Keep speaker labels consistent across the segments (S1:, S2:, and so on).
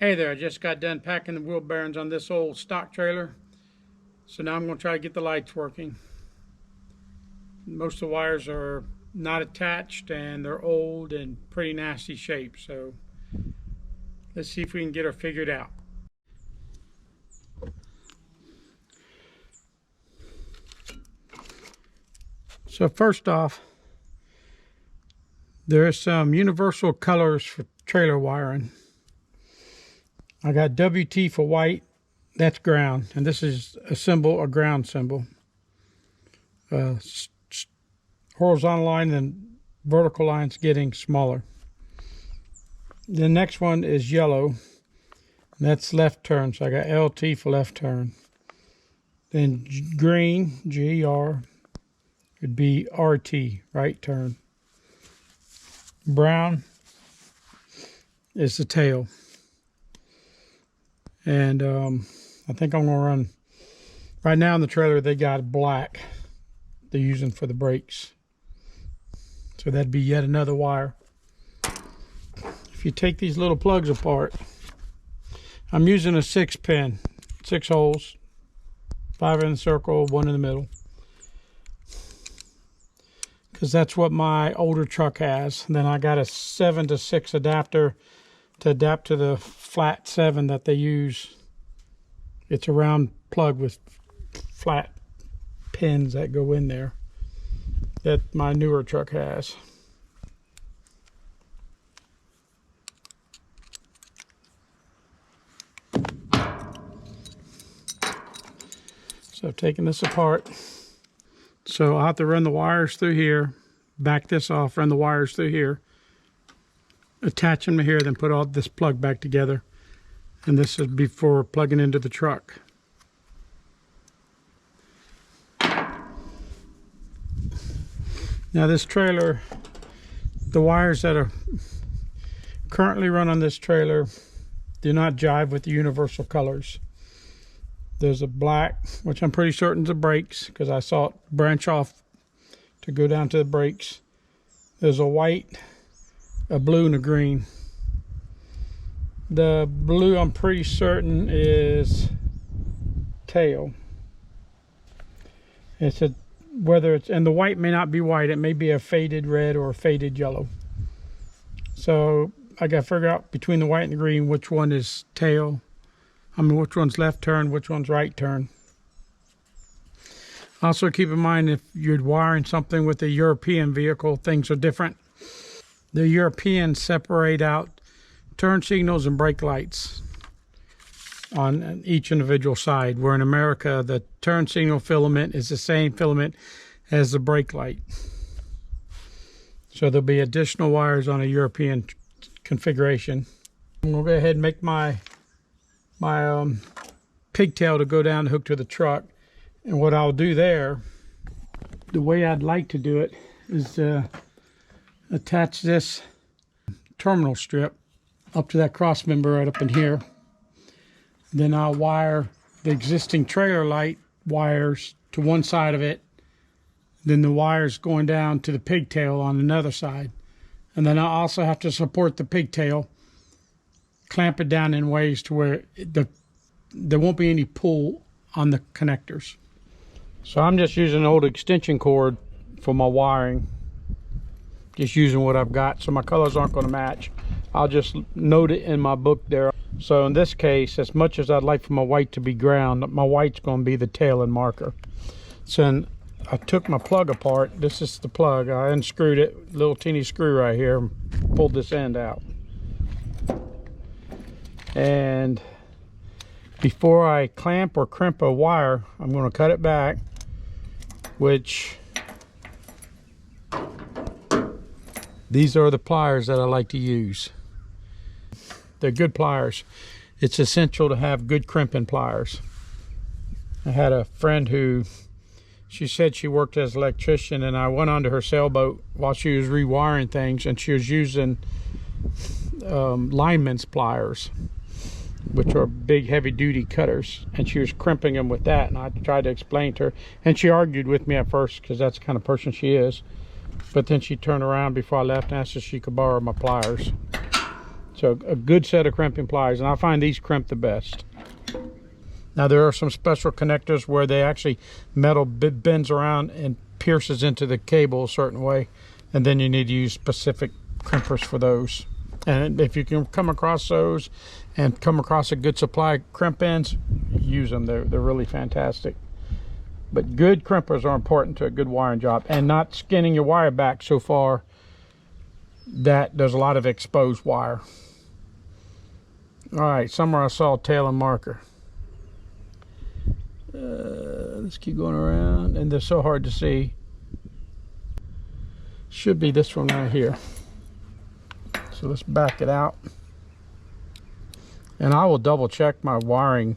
S1: Hey there, I just got done packing the wheel bearings on this old stock trailer. So now I'm going to try to get the lights working. Most of the wires are not attached and they're old and pretty nasty shape. So let's see if we can get her figured out. So first off, there are some universal colors for trailer wiring. I got WT for white, that's ground, and this is a symbol, a ground symbol. Horizontal line and vertical lines getting smaller. The next one is yellow, that's left turn, so I got LT for left turn. Then green, GR, would be RT, right turn. Brown is the tail. And I think I'm going to run, right now in the trailer they got black they're using for the brakes. So that'd be yet another wire. If you take these little plugs apart, I'm using a 6-pin, 6 holes, 5 in the circle, 1 in the middle. Because that's what my older truck has. And then I got a 7-to-6 adapter to adapt to the flat 7 that they use. It's a round plug with flat pins that go in there that my newer truck has. So I've taken this apart. So I'll have to run the wires through here, back this off, run the wires through here, attach them to here, then put all this plug back together. And this is before plugging into the truck. Now this trailer, the wires that are currently run on this trailer do not jive with the universal colors. There's a black, which I'm pretty certain is the brakes, because I saw it branch off to go down to the brakes. There's a white, a blue, and a green. The blue I'm pretty certain is tail. It's a, whether it's, and the white may not be white, it may be a faded red or a faded yellow. So I got to figure out between the white and the green which one is tail. I mean, which one's left turn, which one's right turn. Also keep in mind, if you're wiring something with a European vehicle, things are different. The Europeans separate out turn signals and brake lights on each individual side, where in America the turn signal filament is the same filament as the brake light. So there'll be additional wires on a European configuration. I'm going to go ahead and make my pigtail to go down the hook to the truck. And what I'll do there, the way I'd like to do it, is attach this terminal strip up to that cross member right up in here. Then I'll wire the existing trailer light wires to one side of it, then the wires going down to the pigtail on another side. And then I'll also have to support the pigtail, clamp it down in ways to where there won't be any pull on the connectors. So I'm just using an old extension cord for my wiring, just using what I've got, so my colors aren't going to match. I'll just note it in my book there. So in this case, as much as I'd like for my white to be ground, my white's going to be the tail and marker. So I took my plug apart. This is the plug. I unscrewed it, little teeny screw right here, and pulled this end out. And before I clamp or crimp a wire, I'm going to cut it back, which these are the pliers that I like to use. They're good pliers. It's essential to have good crimping pliers. I had a friend who, she said she worked as an electrician, and I went onto her sailboat while she was rewiring things, and she was using lineman's pliers, which are big heavy duty cutters, and she was crimping them with that. And I tried to explain to her, and she argued with me at first because that's the kind of person she is, but then she turned around before I left and asked if she could borrow my pliers. So a good set of crimping pliers, and I find these crimp the best. Now there are some special connectors where they actually metal bends around and pierces into the cable a certain way, and then you need to use specific crimpers for those. And if you can come across those and come across a good supply of crimp ends, use them. They're really fantastic. But good crimpers are important to a good wiring job, and not skinning your wire back so far that there's a lot of exposed wire. All right, somewhere I saw a tail and marker. Let's keep going around, and they're so hard to see. Should be this one right here. So let's back it out. And I will double check my wiring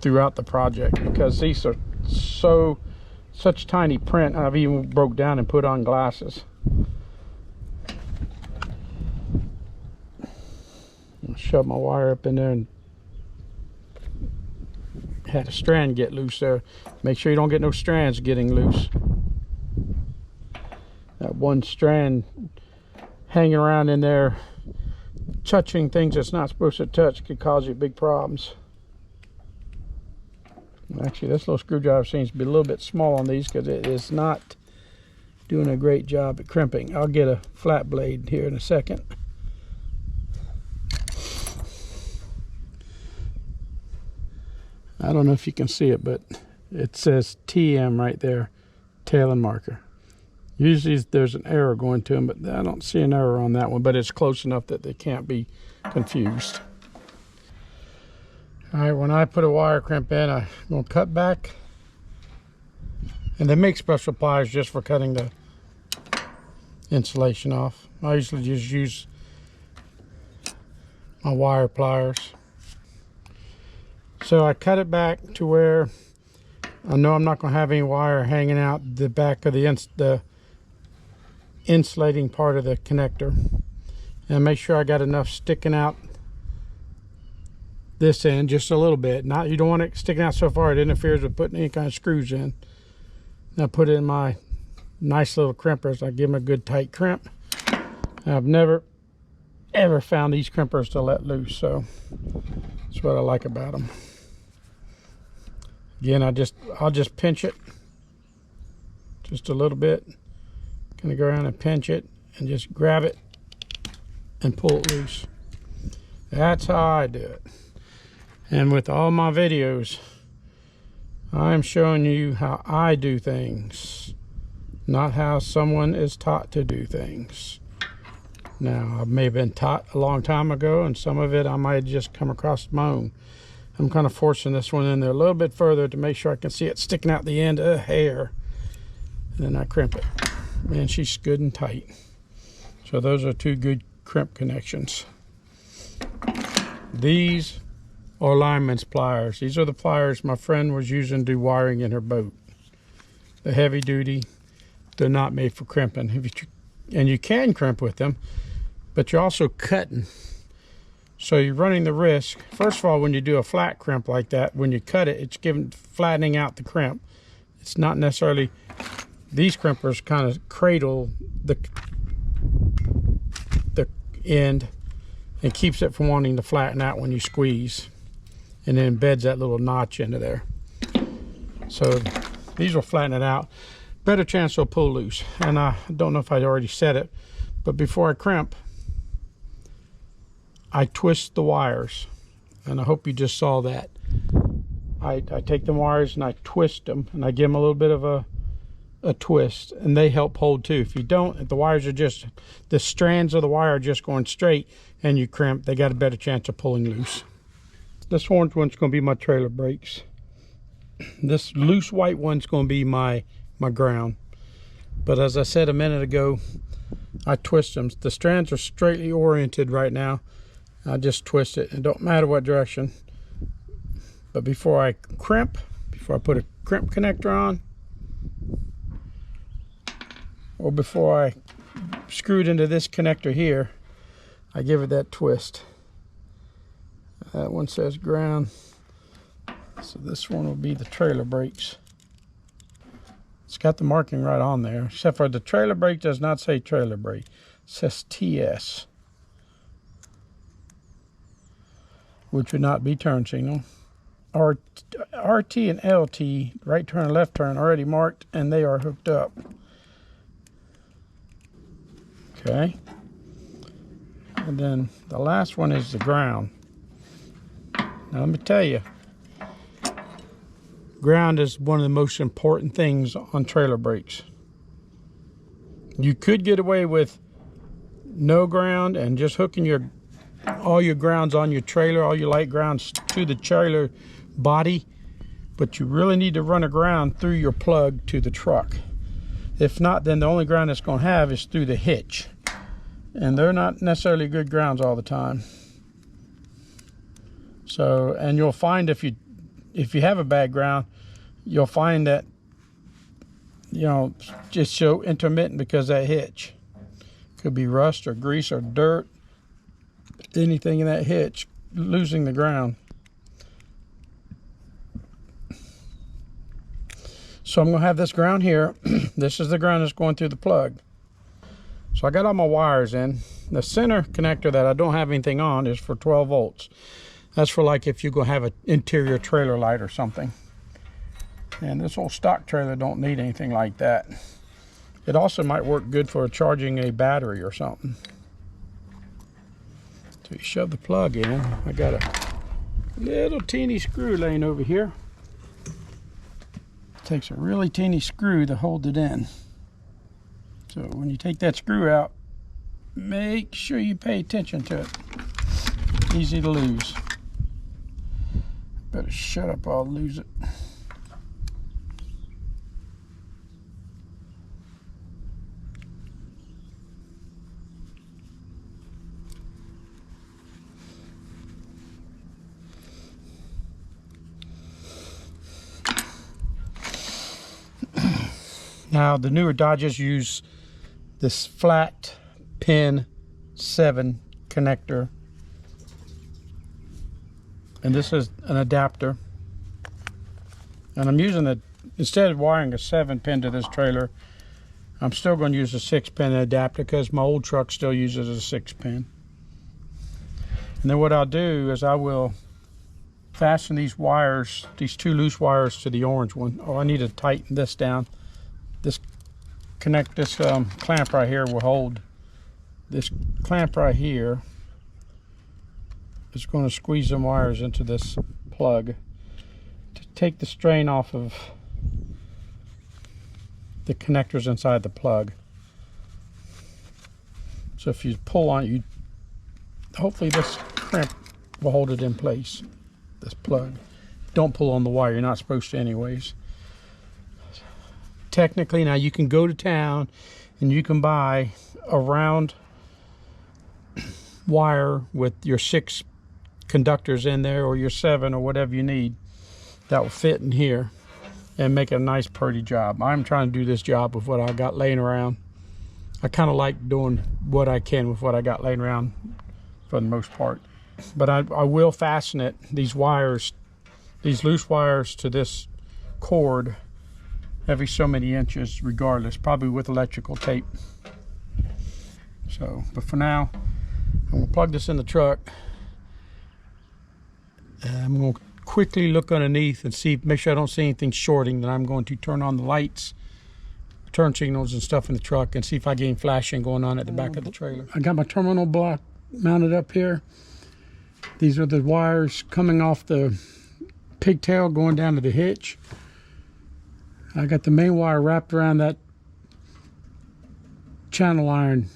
S1: throughout the project, because these are such tiny print. I've even broke down and put on glasses. I'll shove my wire up in there and had a strand get loose there. Make sure you don't get no strands getting loose. That one strand hanging around in there touching things it's not supposed to touch could cause you big problems. Actually, this little screwdriver seems to be a little bit small on these because it is not doing a great job at crimping. I'll get a flat blade here in a second. I don't know if you can see it, but it says TM right there, tail and marker. Usually there's an error going to them, but I don't see an error on that one, but it's close enough that they can't be confused. All right, when I put a wire crimp in, I'm going to cut back. And they make special pliers just for cutting the insulation off. I usually just use my wire pliers. So I cut it back to where I know I'm not going to have any wire hanging out the back of the insulating part of the connector. And make sure I got enough sticking out this end just a little bit. Not, you don't want it sticking out so far it interferes with putting any kind of screws in. Now put it in my nice little crimpers. I give them a good tight crimp. I've never ever found these crimpers to let loose, so that's what I like about them. Again, I'll just pinch it just a little bit. Kind of go around and pinch it and just grab it and pull it loose. That's how I do it. And with all my videos, I'm showing you how I do things, not how someone is taught to do things. Now, I may have been taught a long time ago, and some of it I might just come across my own. I'm kind of forcing this one in there a little bit further to make sure I can see it sticking out the end of the hair. And then I crimp it. Man, she's good and tight. So those are two good crimp connections. These are lineman's pliers. These are the pliers my friend was using to do wiring in her boat. They're heavy duty. They're not made for crimping. And you can crimp with them, but you're also cutting. So you're running the risk. First of all, when you do a flat crimp like that, when you cut it, it's flattening out the crimp. It's not necessarily, these crimpers kind of cradle the end and keeps it from wanting to flatten out when you squeeze, and then embeds that little notch into there. So these will flatten it out. Better chance they'll pull loose. And I don't know if I'd already said it, but before I crimp, I twist the wires. And I hope you just saw that. I take the wires and I twist them, and I give them a little bit of a twist, and they help hold too. If you don't, if the wires are just, the strands of the wire are just going straight and you crimp, they got a better chance of pulling loose. This orange one's going to be my trailer brakes. This loose white one's going to be my ground. But as I said a minute ago, I twist them. The strands are straightly oriented right now. I just twist it. It don't matter what direction. But before I crimp, before I put a crimp connector on, or before I screw it into this connector here, I give it that twist. That one says ground, so this one will be the trailer brakes. It's got the marking right on there, except for the trailer brake does not say trailer brake. It says TS. which would not be turn signal. RT and LT, right turn and left turn, already marked, and they are hooked up. Okay. And then the last one is the ground. Now let me tell you, ground is one of the most important things on trailer brakes. You could get away with no ground and just hooking all your grounds on your trailer, all your light grounds to the trailer body, but you really need to run a ground through your plug to the truck. If not, then the only ground it's going to have is through the hitch, and they're not necessarily good grounds all the time. So, and you'll find if you have a bad ground, you'll find that, you know, just so intermittent because that hitch could be rust or grease or dirt, anything in that hitch losing the ground. So I'm going to have this ground here. This is the ground that's going through the plug. So I got all my wires in. The center connector that I don't have anything on is for 12 volts. That's for like if you're going to have an interior trailer light or something. And this old stock trailer don't need anything like that. It also might work good for charging a battery or something. So you shove the plug in. I got a little teeny screw laying over here. Takes a really teeny screw to hold it in. So when you take that screw out, make sure you pay attention to it. Easy to lose. Better shut up or I'll lose it. Now the newer Dodges use this flat pin 7 connector, and this is an adapter, and I'm using it instead of wiring a 7 pin to this trailer. I'm still going to use a 6 pin adapter because my old truck still uses a 6 pin. And then what I'll do is I will fasten these wires, these 2 loose wires, to the orange one. Oh, I need to tighten this down. This clamp right here will hold. This clamp right here is going to squeeze some wires into this plug to take the strain off of the connectors inside the plug. So if you pull on it, hopefully this clamp will hold it in place, this plug. Don't pull on the wire, you're not supposed to anyways. Technically, now you can go to town and you can buy a round wire with your 6 conductors in there, or your 7, or whatever you need, that will fit in here and make a nice pretty job. I'm trying to do this job with what I got laying around. I kind of like doing what I can with what I got laying around for the most part. But I will fasten it, these wires, these loose wires, to this cord every so many inches regardless, probably with electrical tape. So, but for now, I'm going to plug this in the truck. I'm going to quickly look underneath and see, make sure I don't see anything shorting. Then I'm going to turn on the lights, turn signals and stuff in the truck, and see if I get any flashing going on at the back of the trailer. I got my terminal block mounted up here. These are the wires coming off the pigtail going down to the hitch. I got the main wire wrapped around that channel iron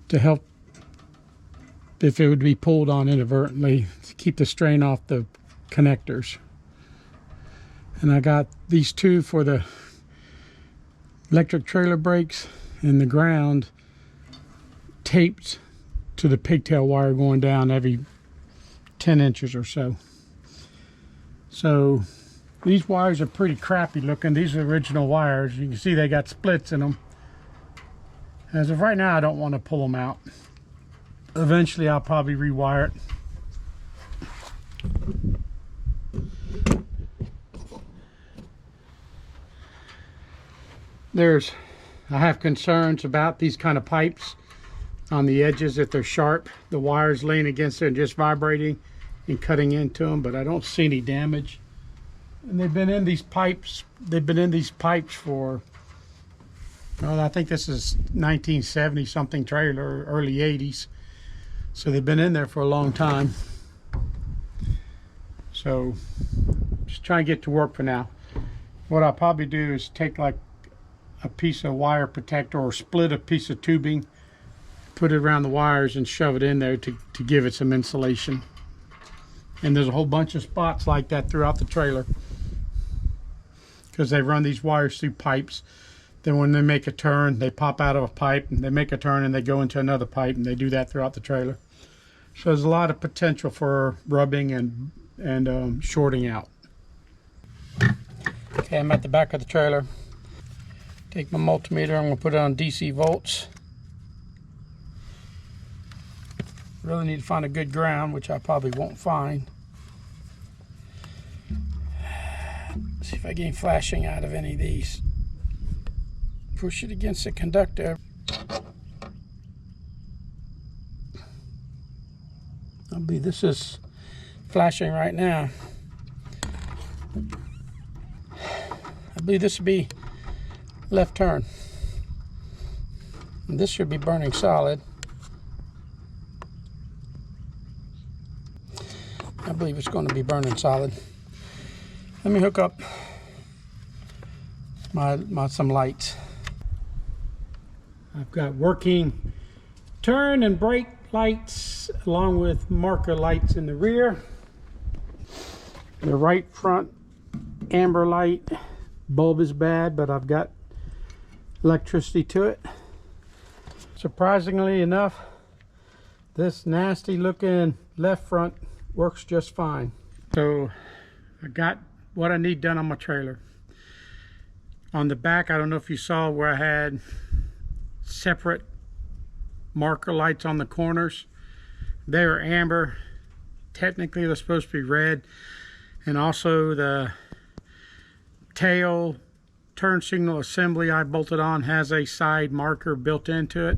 S1: to help if it would be pulled on inadvertently, to keep the strain off the connectors. And I got these 2 for the electric trailer brakes, and the ground taped to the pigtail wire going down every 10 inches or so. So these wires are pretty crappy looking. These are original wires. You can see they got splits in them. As of right now, I don't want to pull them out. Eventually, I'll probably rewire it. I have concerns about these kind of pipes on the edges if they're sharp. The wires laying against it and just vibrating and cutting into them, but I don't see any damage. And they've been in these pipes. They've been in these pipes for, well, I think this is 1970 something trailer, early 80s. So they've been in there for a long time. So just try and get to work for now. What I'll probably do is take like a piece of wire protector or split a piece of tubing, put it around the wires and shove it in there to give it some insulation. And there's a whole bunch of spots like that throughout the trailer, because they run these wires through pipes. Then when they make a turn, they pop out of a pipe, and they make a turn and they go into another pipe, and they do that throughout the trailer. So there's a lot of potential for rubbing and shorting out. Okay, I'm at the back of the trailer. Take my multimeter, I'm going to put it on DC volts. Really need to find a good ground, which I probably won't find. See if I get any flashing out of any of these. Push it against the conductor. I believe this is flashing right now. I believe this would be left turn. And this should be burning solid. I believe it's going to be burning solid. Let me hook up some lights. I've got working turn and brake lights along with marker lights in the rear. The right front amber light bulb is bad, but I've got electricity to it. Surprisingly enough, this nasty looking left front works just fine. So I got what I need done on my trailer. On the back, I don't know if you saw where I had separate marker lights on the corners. They are amber. Technically they're supposed to be red. And also the tail turn signal assembly I bolted on has a side marker built into it.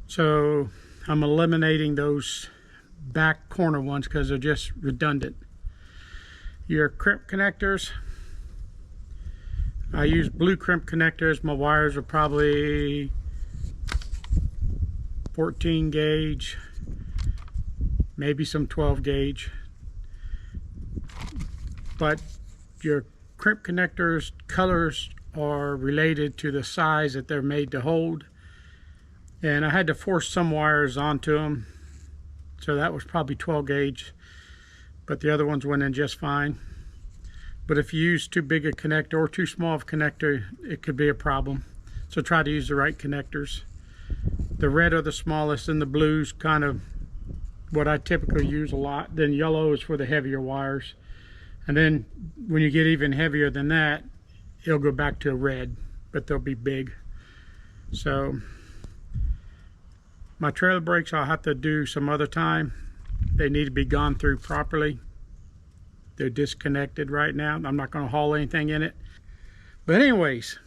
S1: So I'm eliminating those back corner ones because they're just redundant. Your crimp connectors, I use blue crimp connectors. My wires are probably 14 gauge, maybe some 12 gauge. But your crimp connectors colors are related to the size that they're made to hold. And I had to force some wires onto them. So that was probably 12 gauge. But the other ones went in just fine. But if you use too big a connector or too small of a connector, it could be a problem. So try to use the right connectors. The red are the smallest, and the blue's kind of what I typically use a lot. Then yellow is for the heavier wires. And then when you get even heavier than that, it'll go back to a red, but they'll be big. So my trailer brakes I'll have to do some other time. They need to be gone through properly. They're disconnected right now. I'm not going to haul anything in it. But anyways,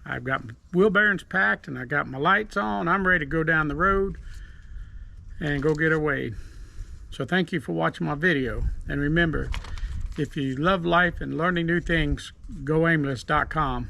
S1: I've got my wheel bearings packed and I got my lights on. I'm ready to go down the road and go get away. So thank you for watching my video. And remember, if you love life and learning new things, go aimless.com.